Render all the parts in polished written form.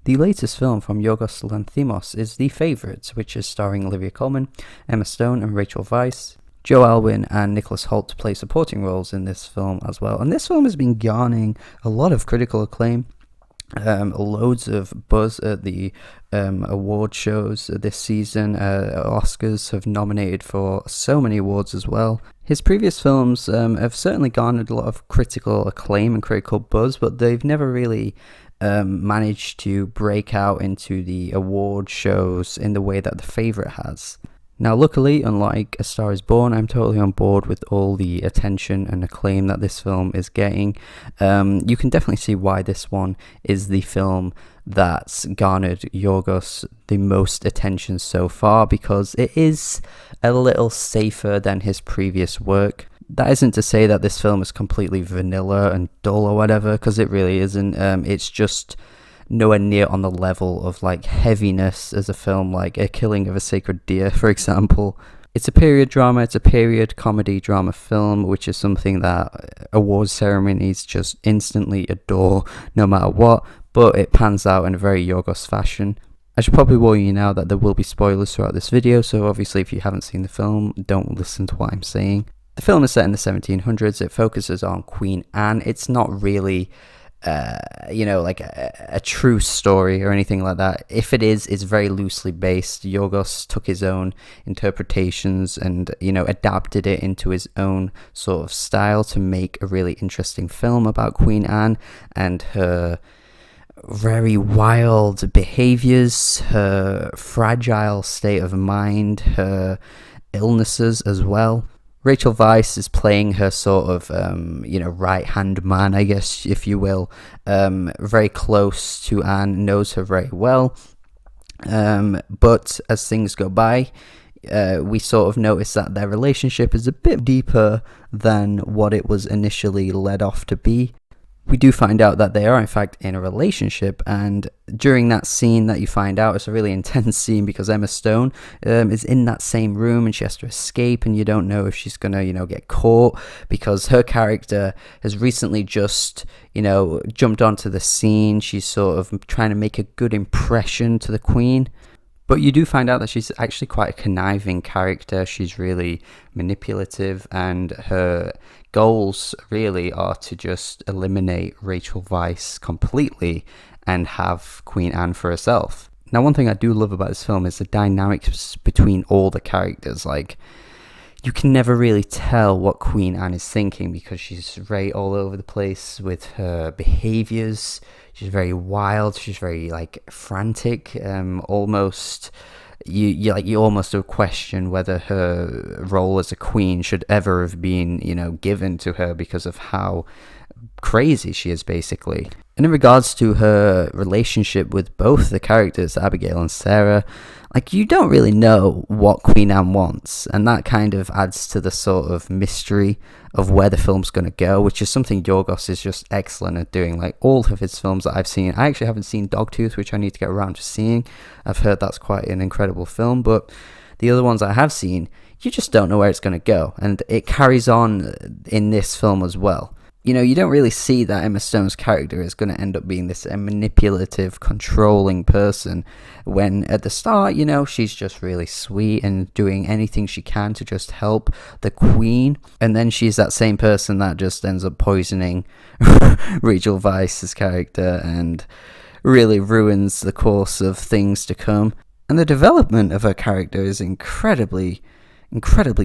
The latest film from Yorgos Lanthimos is The Favourite, which is starring Olivia Colman, Emma Stone and Rachel Weisz. Joe Alwyn and Nicholas Hoult play supporting roles in this film as well, and this film has been garnering a lot of critical acclaim. Loads of buzz at the award shows this season. Oscars have nominated for so many awards as well. His previous films have certainly garnered a lot of critical acclaim and critical buzz, but they've never really managed to break out into the award shows in the way that The Favourite has. Now, luckily, unlike A Star is Born, I'm totally on board with all the attention and acclaim that this film is getting. You can definitely see why this one is the film that's garnered Yorgos the most attention so far, because it is a little safer than his previous work. That isn't to say that this film is completely vanilla and dull or whatever, because it really isn't. It's just nowhere near on the level of like heaviness as a film like A Killing of a Sacred Deer, for example. It's a period drama, it's a period comedy drama film, which is something that awards ceremonies just instantly adore no matter what, but it pans out in a very Yorgos fashion. I should probably warn you now that there will be spoilers throughout this video, so obviously if you haven't seen the film, don't listen to what I'm saying. The film is set in the 1700s, it focuses on Queen Anne. It's not really like a true story or anything like that. If it is, it's very loosely based. Yorgos took his own interpretations and, adapted it into his own sort of style to make a really interesting film about Queen Anne and her very wild behaviors, her fragile state of mind, her illnesses as well. Rachel Weisz is playing her sort of, right-hand man, I guess, if you will. Very close to Anne, knows her very well. But as things go by, we sort of notice that their relationship is a bit deeper than what it was initially led off to be. We do find out that they are in fact in a relationship, and during that scene that you find out, it's a really intense scene because Emma Stone is in that same room and she has to escape, and you don't know if she's gonna get caught because her character has recently just jumped onto the scene. She's sort of trying to make a good impression to the Queen. But you do find out that she's actually quite a conniving character. She's really manipulative, and her goals really are to just eliminate Rachel Weisz completely and have Queen Anne for herself. Now, one thing I do love about this film is the dynamics between all the characters. Like, you can never really tell what Queen Anne is thinking because she's very all over the place with her behaviors. She's very wild. She's very frantic. Almost, you almost question whether her role as a queen should ever have been given to her because of how crazy she is, basically. And in regards to her relationship with both the characters, Abigail and Sarah, you don't really know what Queen Anne wants, and that kind of adds to the sort of mystery of where the film's going to go, which is something Yorgos is just excellent at doing. All of his films that I've seen, I actually haven't seen Dogtooth, which I need to get around to seeing. I've heard that's quite an incredible film, but the other ones I have seen, you just don't know where it's going to go, and it carries on in this film as well. You don't really see that Emma Stone's character is going to end up being this manipulative, controlling person, when at the start, she's just really sweet and doing anything she can to just help the Queen, and then she's that same person that just ends up poisoning Rachel Weisz's character and really ruins the course of things to come. And the development of her character is incredibly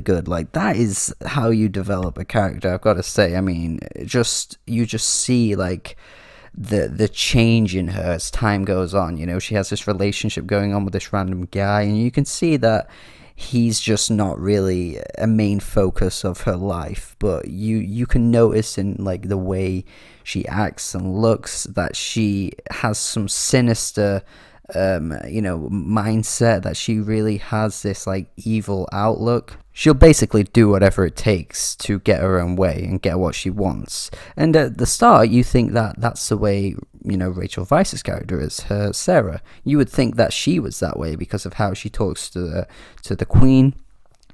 good. That is how you develop a character, I've got to say. I mean, you just see the change in her as time goes on. She has this relationship going on with this random guy, and you can see that he's just not really a main focus of her life, but you can notice in the way she acts and looks that she has some sinister mindset, that she really has this evil outlook. She'll basically do whatever it takes to get her own way and get what she wants. And at the start, you think that that's the way, Rachel Weisz's character is, her Sarah. You would think that she was that way because of how she talks to the Queen,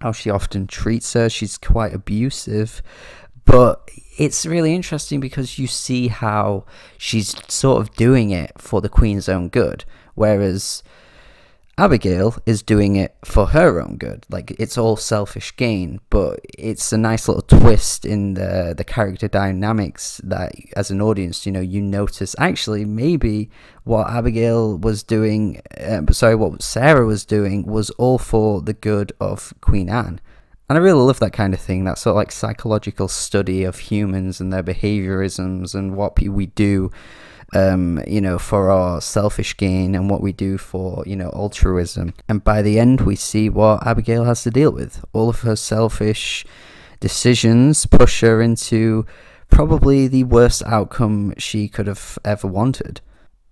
how she often treats her. She's quite abusive. But it's really interesting because you see how she's sort of doing it for the Queen's own good, whereas Abigail is doing it for her own good. Like, it's all selfish gain, but it's a nice little twist in the character dynamics that, as an audience, you notice actually maybe what Abigail was doing, what Sarah was doing was all for the good of Queen Anne. And I really love that kind of thing, that sort of like psychological study of humans and their behaviorisms and what we do for our selfish gain and what we do for, altruism. And by the end, we see what Abigail has to deal with. All of her selfish decisions push her into probably the worst outcome she could have ever wanted.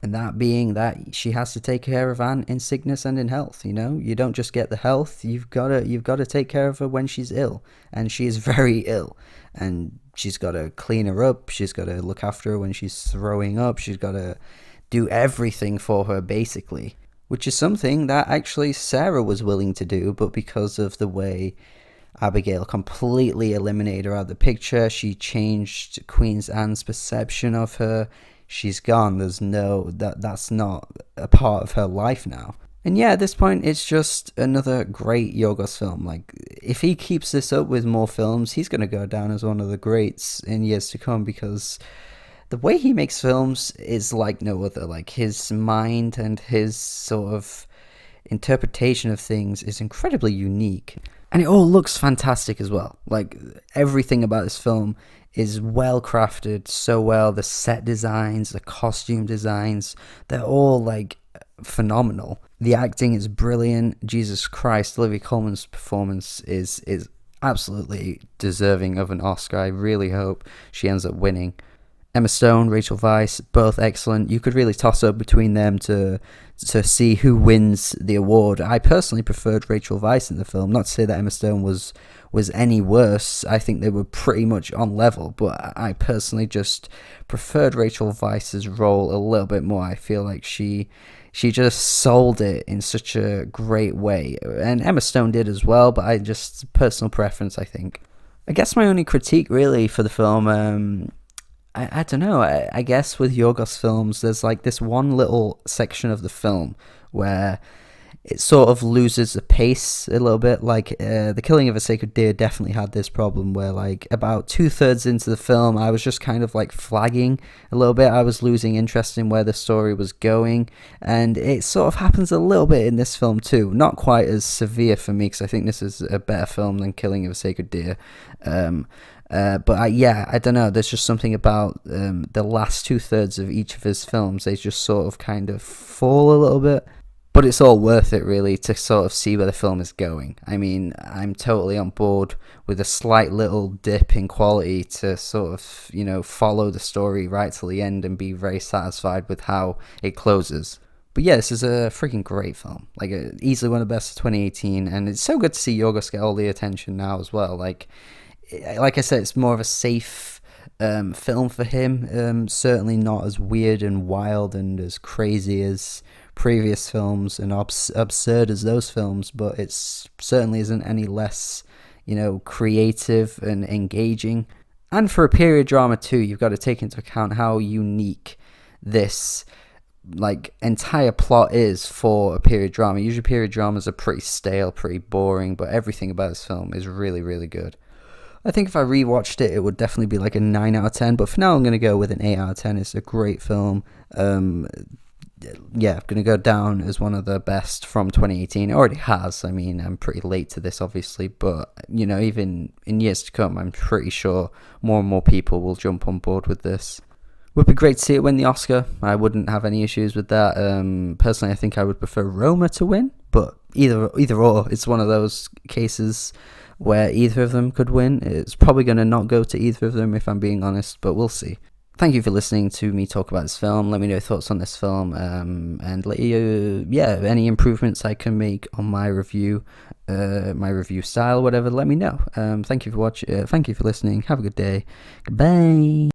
And that being that she has to take care of Anne in sickness and in health. You don't just get the health, you've got to take care of her when she's ill, and she is very ill, and she's got to clean her up, she's got to look after her when she's throwing up, she's got to do everything for her basically, which is something that actually Sarah was willing to do, but because of the way Abigail completely eliminated her out of the picture, she changed Queen Anne's perception of her. She's gone. That's not a part of her life now. And yeah, at this point, it's just another great Yorgos film. Like, if he keeps this up with more films, he's going to go down as one of the greats in years to come, because the way he makes films is like no other. Like, his mind and his sort of interpretation of things is incredibly unique. And it all looks fantastic as well. Like, everything about this film is well crafted, so well. The set designs, the costume designs, they're all like phenomenal. The acting is brilliant. Jesus Christ, Olivia Colman's performance is absolutely deserving of an Oscar. I really hope she ends up winning. Emma Stone, Rachel Weisz, both excellent. You could really toss up between them to see who wins the award. I personally preferred Rachel Weisz in the film. Not to say that Emma Stone was any worse. I think they were pretty much on level, but I personally just preferred Rachel Weisz's role a little bit more. I feel like she just sold it in such a great way, and Emma Stone did as well, but I just, personal preference, I think. I guess my only critique really for the film, I don't know, I guess with Yorgos films, there's like this one little section of the film where it sort of loses the pace a little bit. Like, The Killing of a Sacred Deer definitely had this problem where, like, about 2/3 into the film, I was just kind of like flagging a little bit. I was losing interest in where the story was going, and it sort of happens a little bit in this film too. Not quite as severe for me, because I think this is a better film than Killing of a Sacred Deer. But I don't know, there's just something about the last 2/3 of each of his films, they just sort of kind of fall a little bit. But it's all worth it, really, to sort of see where the film is going. I mean, I'm totally on board with a slight little dip in quality to sort of, follow the story right till the end and be very satisfied with how it closes. But yeah, this is a freaking great film. Like, easily one of the best of 2018, and it's so good to see Yorgos get all the attention now as well. Like I said, it's more of a safe film for him. Certainly not as weird and wild and as crazy as previous films and absurd as those films, but it certainly isn't any less, creative and engaging. And for a period drama too, you've got to take into account how unique this like entire plot is for a period drama. Usually period dramas are pretty stale, pretty boring, but everything about this film is really, really good. I think if I rewatched it, it would definitely be like a 9 out of 10, but for now I'm going to go with an 8 out of 10. It's a great film. Yeah, going to go down as one of the best from 2018. It already has. I mean, I'm pretty late to this, obviously, but, even in years to come, I'm pretty sure more and more people will jump on board with this. Would be great to see it win the Oscar. I wouldn't have any issues with that. Personally, I think I would prefer Roma to win, but either or, it's one of those cases where either of them could win. It's probably going to not go to either of them, if I'm being honest, but we'll see. Thank you for listening to me talk about this film. Let me know your thoughts on this film, and let you, any improvements I can make on my review style, whatever. Let me know. Thank you for watching. Thank you for listening. Have a good day. Goodbye.